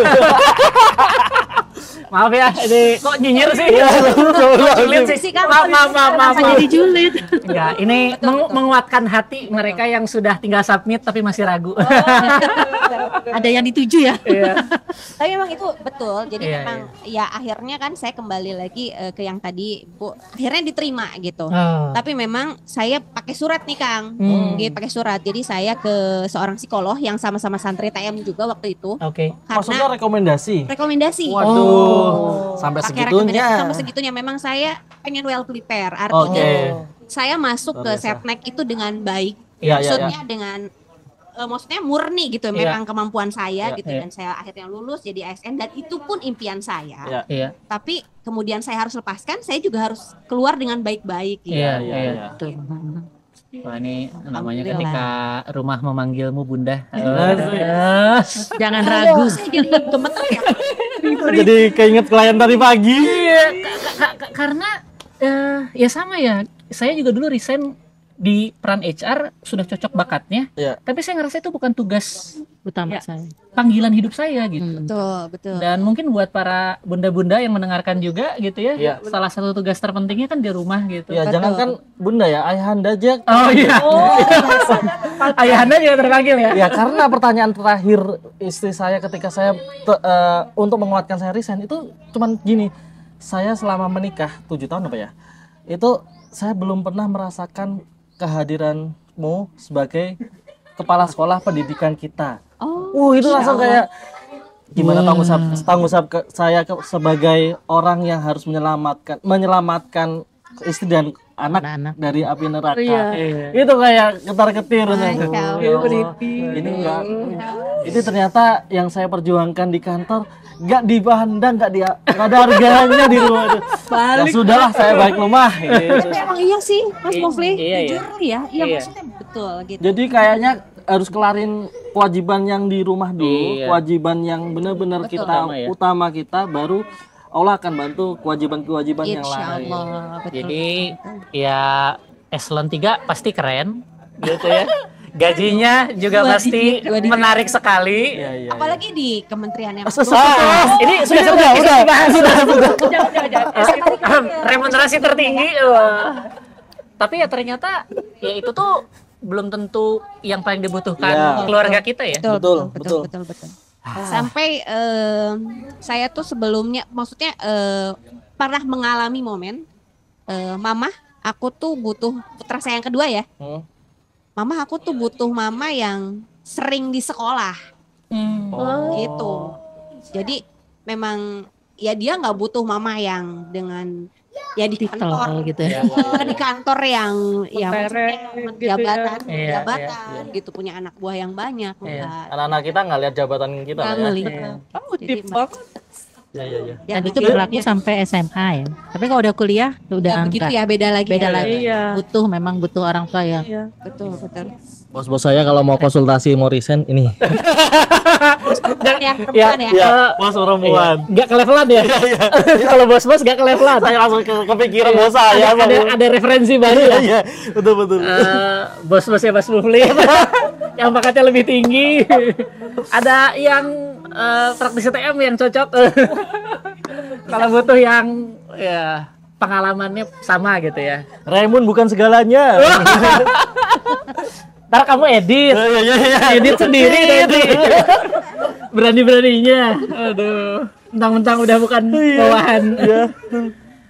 Maaf ya, ini kok nyinyir sih? Julid sih. Maaf. Jadi julid. Enggak, ini menguatkan hati mereka yang sudah tinggal submit tapi masih ragu. Ada yang dituju ya. Tapi memang itu betul. Jadi Iya, memang ya akhirnya kan saya kembali lagi ke yang tadi Bu, akhirnya diterima gitu. Oh. Tapi memang saya pakai surat nih Kang. Gitu, pakai surat. Jadi saya ke seorang psikolog yang sama-sama santri TM juga waktu itu. Oke. Maksudnya rekomendasi. Rekomendasi. Waduh, sampai Pakai segitunya. rekomendasi sampai segitunya. Memang saya pengen well prepare. Artinya saya masuk ke Setnek itu dengan baik. Iya, Maksudnya dengan maksudnya murni gitu, Iya. memang kemampuan saya gitu, Iya. dan saya akhirnya lulus jadi ASN, dan itu pun impian saya. Iya. Tapi kemudian saya harus lepaskan, saya juga harus keluar dengan baik-baik gitu. Iya. Gitu. Wah, ini namanya Alhamdulillah. ketika rumah memanggilmu Bunda. Jangan ragu. Saya jadi gemeter ya. Jadi keinget klien tadi pagi. Iya, karena ya sama ya. Saya juga dulu resign di peran HR, sudah cocok bakatnya. Iya. Tapi saya ngerasa itu bukan tugas Utama Ya. saya. panggilan hidup saya gitu. Betul. Dan mungkin buat para bunda-bunda yang mendengarkan juga gitu ya, Iya. salah satu tugas terpentingnya kan di rumah gitu. Ya, jangan kan Bunda ya, ayahanda aja. Oh iya. Ayahanda juga terpanggil ya. Ya, karena pertanyaan terakhir istri saya ketika saya untuk menguatkan saya resign itu cuman gini. Saya selama menikah 7 tahun apa ya? Itu saya belum pernah merasakan kehadiranmu sebagai kepala sekolah pendidikan kita. Itu langsung kayak gimana tanggung jawab saya sebagai orang yang harus menyelamatkan istri dan anak dari api neraka. Itu kayak getar-getir. Ini enggak. Ini ternyata yang saya perjuangkan di kantor enggak dipandang, enggak ada harganya di rumah itu. Ya sudahlah, saya balik rumah. Gitu. Tapi emang iya sih Mas Mufli, Iya. jujur ya. Iya, maksudnya betul gitu. Jadi kayaknya harus kelarin kewajiban yang di rumah dulu, Iya. kewajiban yang benar-benar kita utama kita, baru Allah akan bantu kewajiban-kewajiban yang Insya lain. Allah, betul. Jadi ya eselon 3 pasti keren gitu ya. Gajinya juga pasti menarik sekali. Iya. Apalagi di kementerian yang Ini sudah Sudah. remunerasi tertinggi. Wah. Tapi ya ternyata ya itu tuh belum tentu yang paling dibutuhkan Ya. keluarga kita ya. Betul. Sampai saya tuh sebelumnya, maksudnya pernah mengalami momen mama, aku tuh butuh putra saya yang kedua ya. Mama, aku tuh butuh mama yang sering di sekolah. Gitu. Jadi memang ya dia nggak butuh mama yang dengan ya di kantor gitu ya. di kantor yang ya jabatan Iya, gitu, punya anak buah yang banyak. Enggak. Anak-anak kita nggak lihat jabatan kita Nggak lah ya. ngelihat. Jadi, Dan itu berlaku sampai SMA ya. Tapi kalau udah kuliah udah begitu ya, beda lagi. Iya. Memang butuh orang tua yang Betul. Bos-bos saya kalau mau konsultasi mau resign ini. Yang perempuan ya. Bos perempuan. Nggak kelevelan ya? Kalau bos-bos nggak kelevelan. Saya langsung kepikiran bos saya. Ada referensi baru ya? Iya, betul. Bos-bos ya Mas Mufli. Yang pakatnya lebih tinggi. Ada yang praktisi TM yang cocok. Kalau butuh yang ya pengalamannya sama gitu ya. Raymond bukan segalanya. Ntar kamu edit. Edit sendiri nanti. Berani-beraninya. Aduh. Mentang-mentang udah bukan bawahan.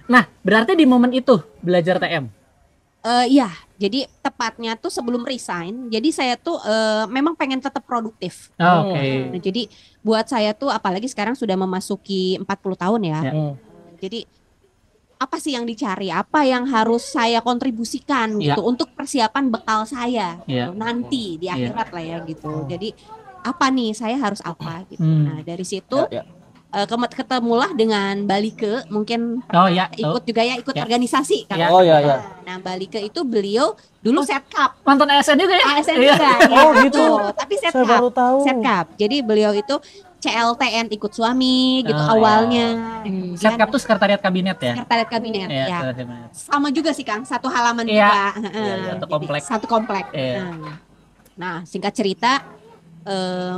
Nah, berarti di momen itu belajar TM. Iya, jadi tepatnya tuh sebelum resign. Jadi saya tuh memang pengen tetap produktif. Oke. Nah, jadi buat saya tuh apalagi sekarang sudah memasuki 40 tahun ya. Jadi apa sih yang dicari? Apa yang harus saya kontribusikan gitu untuk persiapan bekal saya gitu, nanti di akhirat lah ya gitu. Jadi apa nih saya harus apa gitu. Nah, dari situ ketemulah dengan Balike, mungkin ikut juga ya, ikut organisasi kan. Nah, Balike itu beliau dulu setkap. Mantan ASN juga ya? ASN juga. Gitu. Tapi setkap. Saya baru tahu. Setkap. Jadi beliau itu CLTN ikut suami gitu awalnya. Setkap tuh sekretariat kabinet ya? Sekretariat kabinet ya. Sama juga sih Kang, satu halaman juga. Satu komplek. Nah, singkat cerita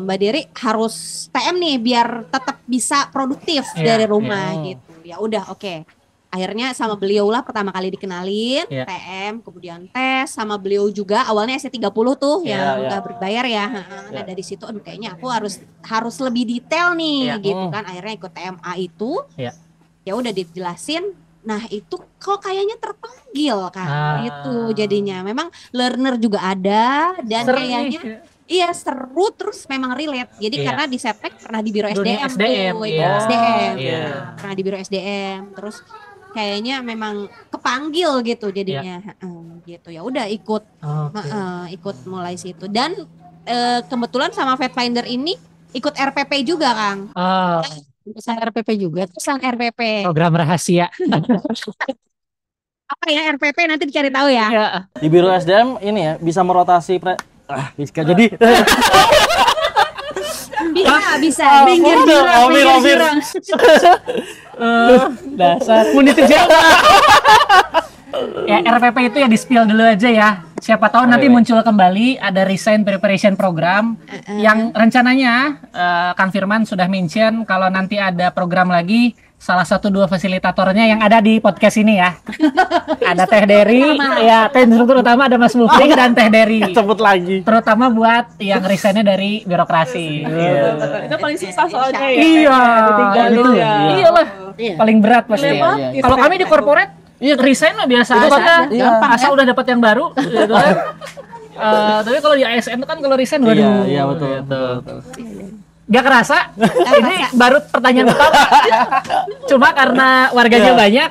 Mbak Dery harus TM nih biar tetap bisa produktif dari rumah gitu. Ya udah oke. Akhirnya sama beliau lah pertama kali dikenalin TM, kemudian tes sama beliau juga awalnya SC30 tuh yang udah berbayar ya. Nah, dari situ aduh kayaknya aku harus lebih detail nih gitu kan. Akhirnya ikut TMA itu. Ya udah dijelasin. Nah, itu kok kayaknya terpanggil kan. Itu jadinya memang learner juga ada dan kayaknya iya seru terus memang relate. Jadi karena di Septek pernah di Biro SDM tuh, SDM. Pernah di Biro SDM. Terus kayaknya memang kepanggil gitu jadinya. Gitu ya udah ikut mulai situ. Dan kebetulan sama Vetfinder ini ikut RPP juga, Kang. Pesan RPP juga. Pesan RPP. Program rahasia. Apa ya RPP nanti dicari tahu ya. Di Biro SDM ini ya bisa merotasi bisa jadi bisa minggir jurang. Dasar netizen. Ya RPP itu ya di-spill dulu aja ya. Siapa tahu nanti muncul kembali ada resign preparation program yang rencananya Kang Firman sudah mention kalau nanti ada program lagi. Salah satu dua fasilitatornya yang ada di podcast ini ya. Ada Teh Dery, ya instruktur utama ada Mas Mufli dan Teh Dery. Sebut lagi. Terutama buat yang resignnya dari birokrasi. Itu paling susah soalnya ya. Iya. Iyalah. Paling berat pasti. Kalau kami di corporate, resign mah biasa aja. Gampang. Asal udah dapat yang baru. Gitu kan. Tapi kalau di ASN kan kalau resign waduh. Iya betul. Gak kerasa, ini baru pertanyaan pertama. Cuma karena warganya banyak,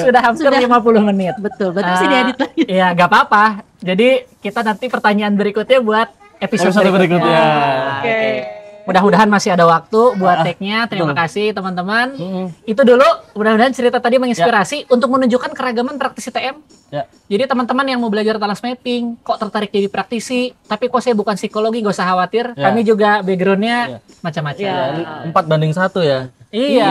sudah hampir 50 menit. Betul sih diedit lagi. Iya, gak apa-apa. Jadi kita nanti pertanyaan berikutnya buat episode berikutnya. Oke. Mudah-mudahan masih ada waktu buat take-nya. Terima kasih teman-teman. Itu dulu, mudah-mudahan cerita tadi menginspirasi untuk menunjukkan keragaman praktisi TM. Jadi teman-teman yang mau belajar talas mapping, kok tertarik jadi praktisi, tapi kok saya bukan psikologi, gak usah khawatir. Kami juga background-nya macam-macam. 4:1 ya. Iya.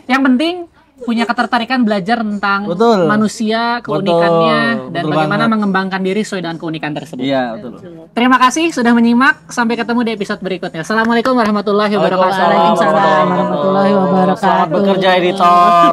Yang penting punya ketertarikan belajar tentang manusia, keunikannya, dan bagaimana mengembangkan diri sesuai dengan keunikan tersebut. Iya, betul. Terima kasih sudah menyimak. Sampai ketemu di episode berikutnya. Assalamualaikum warahmatullahi wabarakatuh. Waalaikumsalam warahmatullahi wabarakatuh. Selamat bekerja editor.